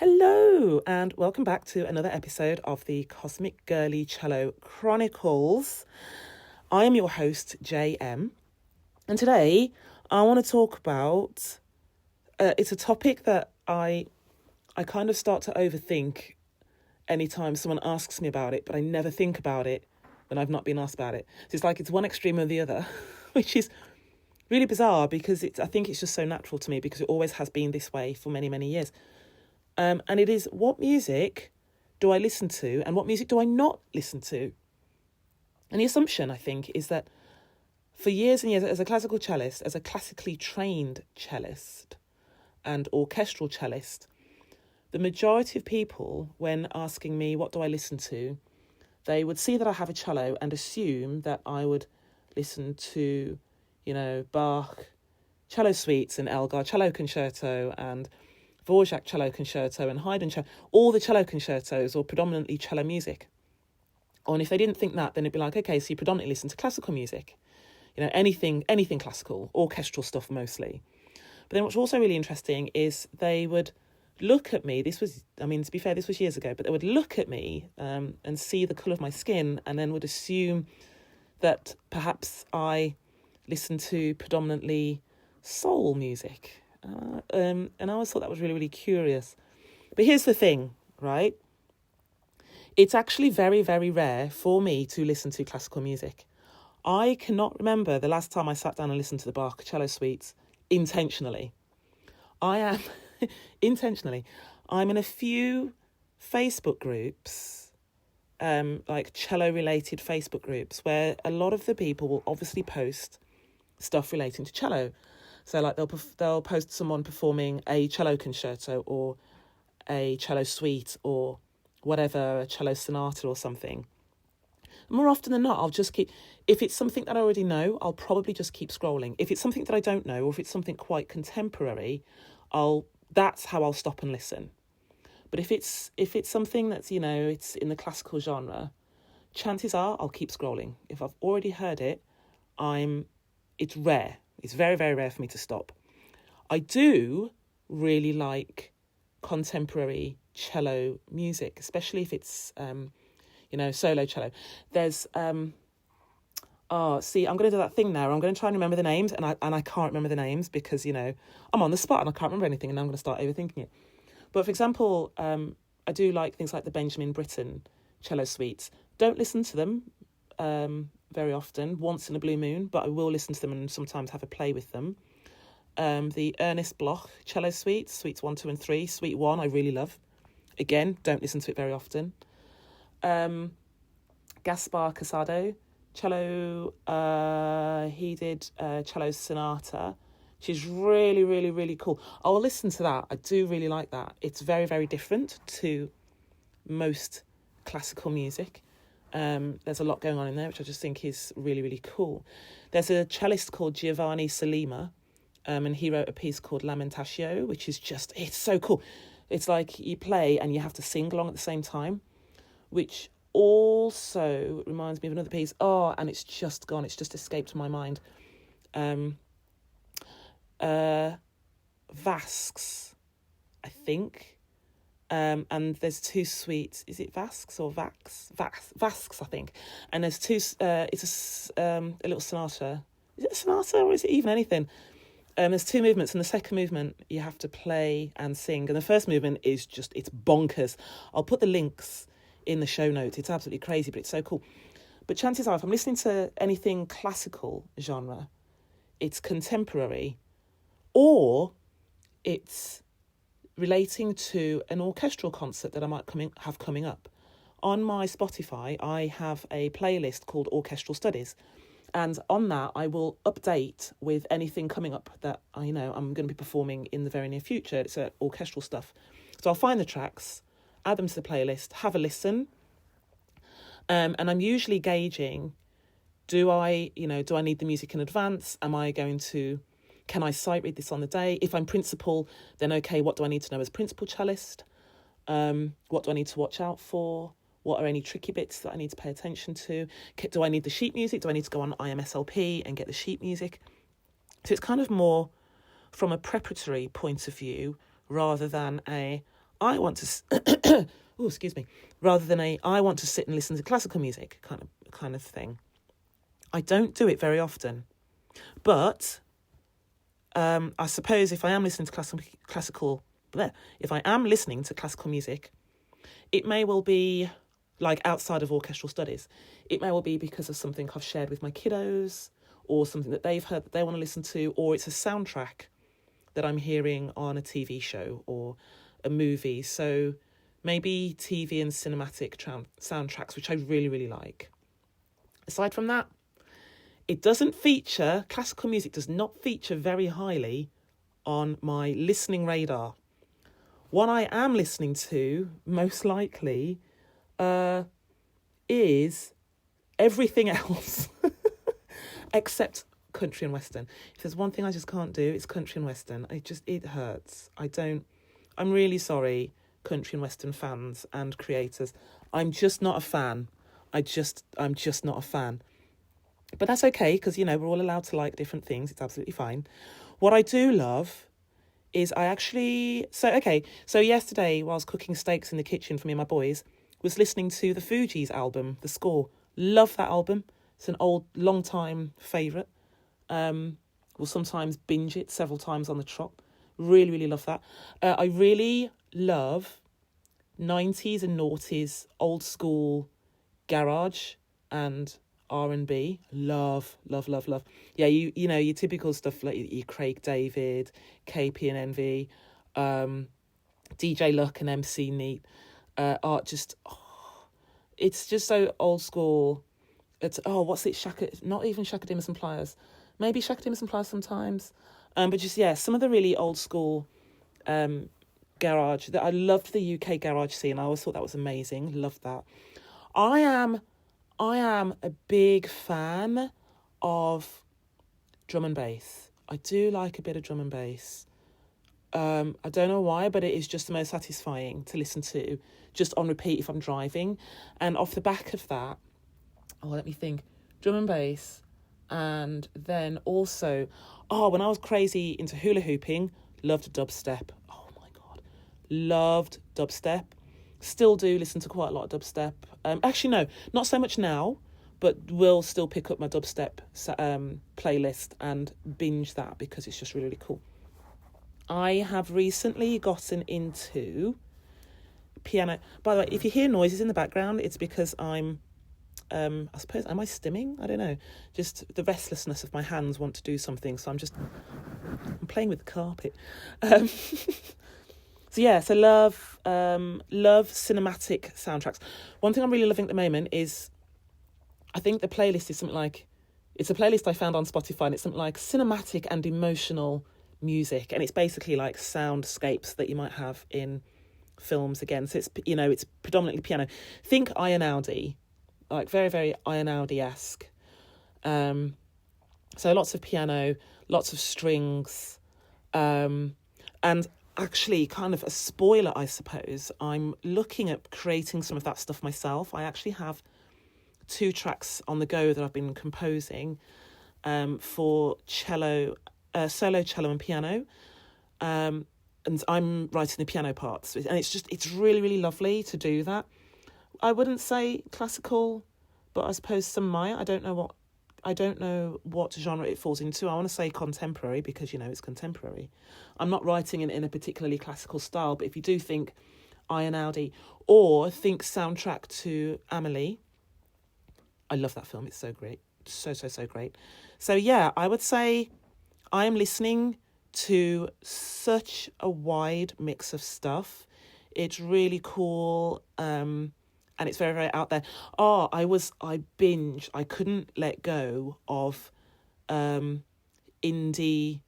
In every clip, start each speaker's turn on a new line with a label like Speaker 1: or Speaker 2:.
Speaker 1: Hello, and welcome back to another episode of the Cosmic Girly Cello Chronicles. I am your host, JM, and today I want to talk about, it's a topic that I kind of start to overthink anytime someone asks me about it, but I never think about it when I've not been asked about it. So it's like it's one extreme or the other, which is really bizarre because I think it's just so natural to me because it always has been this way for many, many years. And it is, what music do I listen to and what music do I not listen to? And the assumption, I think, is that for years and years, as a classical cellist, as a classically trained cellist and orchestral cellist, the majority of people, when asking me what do I listen to, they would see that I have a cello and assume that I would listen to, Bach cello suites and Elgar cello concerto and Dvorak cello concerto and Haydn cello, all the cello concertos or predominantly cello music. And if they didn't think that, then it'd be like, okay, so you predominantly listen to classical music, anything classical, orchestral stuff mostly. But then what's also really interesting is they would look at me, to be fair, this was years ago, but they would look at me and see the colour of my skin and then would assume that perhaps I listen to predominantly soul music. And I always thought that was really, really curious. But here's the thing, right? It's actually very, very rare for me to listen to classical music. I cannot remember the last time I sat down and listened to the Bach cello suites intentionally. I'm in a few Facebook groups, like cello-related Facebook groups, where a lot of the people will obviously post stuff relating to cello. So like they'll post someone performing a cello concerto or a cello suite or whatever, a cello sonata or something. More often than not, I'll just if it's something that I already know, I'll probably just keep scrolling. If it's something that I don't know, or if it's something quite contemporary, that's how I'll stop and listen. But if it's something that's, it's in the classical genre, chances are I'll keep scrolling. If I've already heard it, it's rare. It's very, very rare for me to stop. I do really like contemporary cello music, especially if it's, solo cello. There's, I'm going to do that thing now. I'm going to try and remember the names, and I can't remember the names because, I'm on the spot and I can't remember anything, and I'm going to start overthinking it. But for example, I do like things like the Benjamin Britten cello suites. Don't listen to them very often, once in a blue moon, but I will listen to them and sometimes have a play with them. The Ernest Bloch cello suites 1, 2 and 3. Suite 1 I really love. Again, don't listen to it very often. Gaspar Casado cello, he did cello sonata, which is really, really, really cool. I'll listen to that. I do really like that. It's very, very different to most classical music. There's a lot going on in there, which I just think is really, really cool. There's a cellist called Giovanni Salima, and he wrote a piece called Lamentatio, which is it's so cool. It's like you play and you have to sing along at the same time, which also reminds me of another piece. Oh, and it's just gone. It's just escaped my mind. Vasques, I think. And there's two suites. Is it Vasques or Vax? Vasques, I think. And there's two. It's a little sonata. Is it a sonata or is it even anything? There's two movements, and the second movement you have to play and sing, and the first movement is it's bonkers. I'll put the links in the show notes. It's absolutely crazy, but it's so cool. But chances are, if I'm listening to anything classical genre, it's contemporary, or it's relating to an orchestral concert that I might have coming up. On my Spotify, I have a playlist called Orchestral Studies, and on that I will update with anything coming up that I'm going to be performing in the very near future. It's orchestral stuff. So I'll find the tracks, add them to the playlist, have a listen, and I'm usually gauging, do I need the music in advance? Can I sight read this on the day? If I'm principal, then okay, what do I need to know as principal cellist? What do I need to watch out for? What are any tricky bits that I need to pay attention to? Do I need the sheet music? Do I need to go on IMSLP and get the sheet music? So it's kind of more from a preparatory point of view rather than I want to, oh, excuse me, rather than I want to sit and listen to classical music kind of thing. I don't do it very often, but I suppose if I am listening to if I am listening to classical music, it may well be like outside of orchestral studies. It may well be because of something I've shared with my kiddos, or something that they've heard that they want to listen to, or it's a soundtrack that I'm hearing on a TV show or a movie. So maybe TV and cinematic soundtracks, which I really, really like. Aside from that, classical music does not feature very highly on my listening radar. What I am listening to, most likely, is everything else except country and western. If there's one thing I just can't do, it's country and western. It hurts. I'm really sorry, country and western fans and creators. I'm just not a fan. I'm just not a fan. But that's okay, because, we're all allowed to like different things. It's absolutely fine. What I do love is so yesterday, while I was cooking steaks in the kitchen for me and my boys, was listening to the Fugees album, The Score. Love that album. It's an long time favourite. Will sometimes binge it several times on the trot. Really, really love that. I really love 90s and noughties, old school garage and R&B. Love, love, love, love. Yeah, you know, your typical stuff like your Craig David, KP and Envy, DJ Luck and MC Neat. It's just so old school. It's, what's it, not even Shaka Dimmers and Pliers. Maybe Shaka Dimmers and Pliers sometimes. But just, some of the really old school garage. I loved the UK garage scene. I always thought that was amazing. Loved that. I am a big fan of drum and bass. I do like a bit of drum and bass. I don't know why, but it is just the most satisfying to listen to, just on repeat if I'm driving. And off the back of that, let me think, drum and bass. And then also, when I was crazy into hula hooping, loved dubstep. Oh my God, loved dubstep. Still do listen to quite a lot of dubstep. Actually, no, not so much now, but will still pick up my dubstep playlist and binge that because it's just really, really cool. I have recently gotten into piano. By the way, if you hear noises in the background, it's because I'm, I suppose, am I stimming? I don't know. Just the restlessness of my hands want to do something, so I'm playing with the carpet. So love cinematic soundtracks. One thing I'm really loving at the moment is, I think the playlist is something like, it's a playlist I found on Spotify, and it's something like cinematic and emotional music, and it's basically like soundscapes that you might have in films again. So it's, it's predominantly piano. Think Einaudi, like very, very Einaudi-esque. So lots of piano, lots of strings, and actually, kind of a spoiler, I suppose, I'm looking at creating some of that stuff myself. I actually have 2 tracks on the go that I've been composing for cello, solo cello and piano. And I'm writing the piano parts. And it's really, really lovely to do that. I wouldn't say classical, but I suppose some might. I don't know what genre it falls into. I want to say contemporary because, it's contemporary. I'm not writing in a particularly classical style, but if you do think Einaudi or think soundtrack to Amelie, I love that film. It's so great. So, so, so great. So, I would say I am listening to such a wide mix of stuff. It's really cool. And it's very, very out there. I couldn't let go of indie,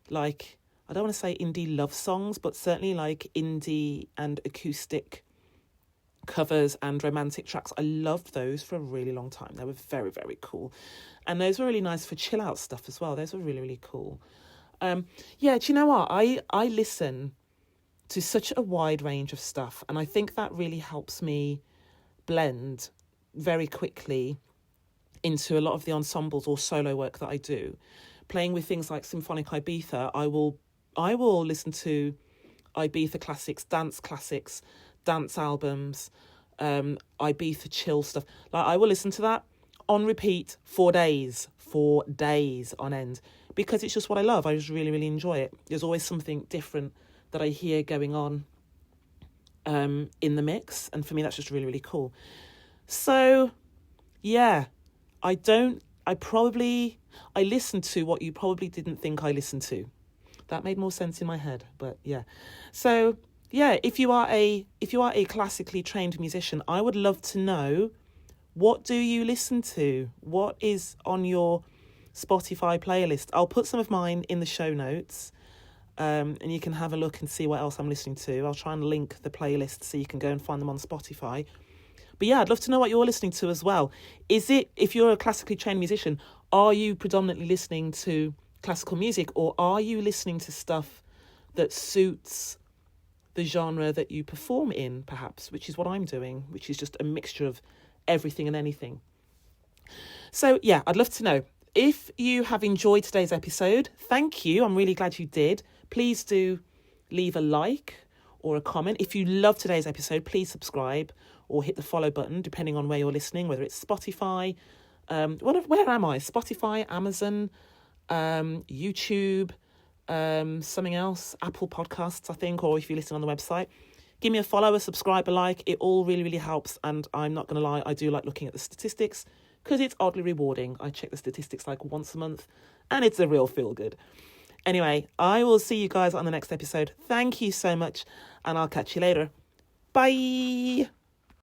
Speaker 1: like, I don't want to say indie love songs, but certainly like indie and acoustic covers and romantic tracks. I loved those for a really long time. They were very, very cool. And those were really nice for chill out stuff as well. Those were really, really cool. Do you know what? I listen to such a wide range of stuff, and I think that really helps me blend very quickly into a lot of the ensembles or solo work that I do. Playing with things like Symphonic Ibiza, I will listen to Ibiza classics, dance albums, Ibiza chill stuff. Like, I will listen to that on repeat for days on end, because it's just what I love. I just really, really enjoy it. There's always something different that I hear going on in the mix, and for me that's just really, really cool. So yeah, I listened to what you probably didn't think I listened to. That made more sense in my head, but yeah. So yeah, if you are a classically trained musician, I would love to know, what do you listen to? What is on your Spotify playlist? I'll put some of mine in the show notes, and you can have a look and see what else I'm listening to. I'll try and link the playlist so you can go and find them on Spotify. But yeah, I'd love to know what you're listening to as well. If you're a classically trained musician, are you predominantly listening to classical music, or are you listening to stuff that suits the genre that you perform in, perhaps, which is what I'm doing, which is just a mixture of everything and anything. So yeah, I'd love to know. If you have enjoyed today's episode, thank you. I'm really glad you did. Please do leave a like or a comment. If you love today's episode, please subscribe or hit the follow button, depending on where you're listening, whether it's Spotify. Where am I? Spotify, Amazon, YouTube, something else, Apple Podcasts, I think, or if you listen on the website. Give me a follow, a subscribe, a like. It all really, really helps. And I'm not going to lie, I do like looking at the statistics because it's oddly rewarding. I check the statistics like once a month and it's a real feel good. Anyway, I will see you guys on the next episode. Thank you so much, and I'll catch you later. Bye.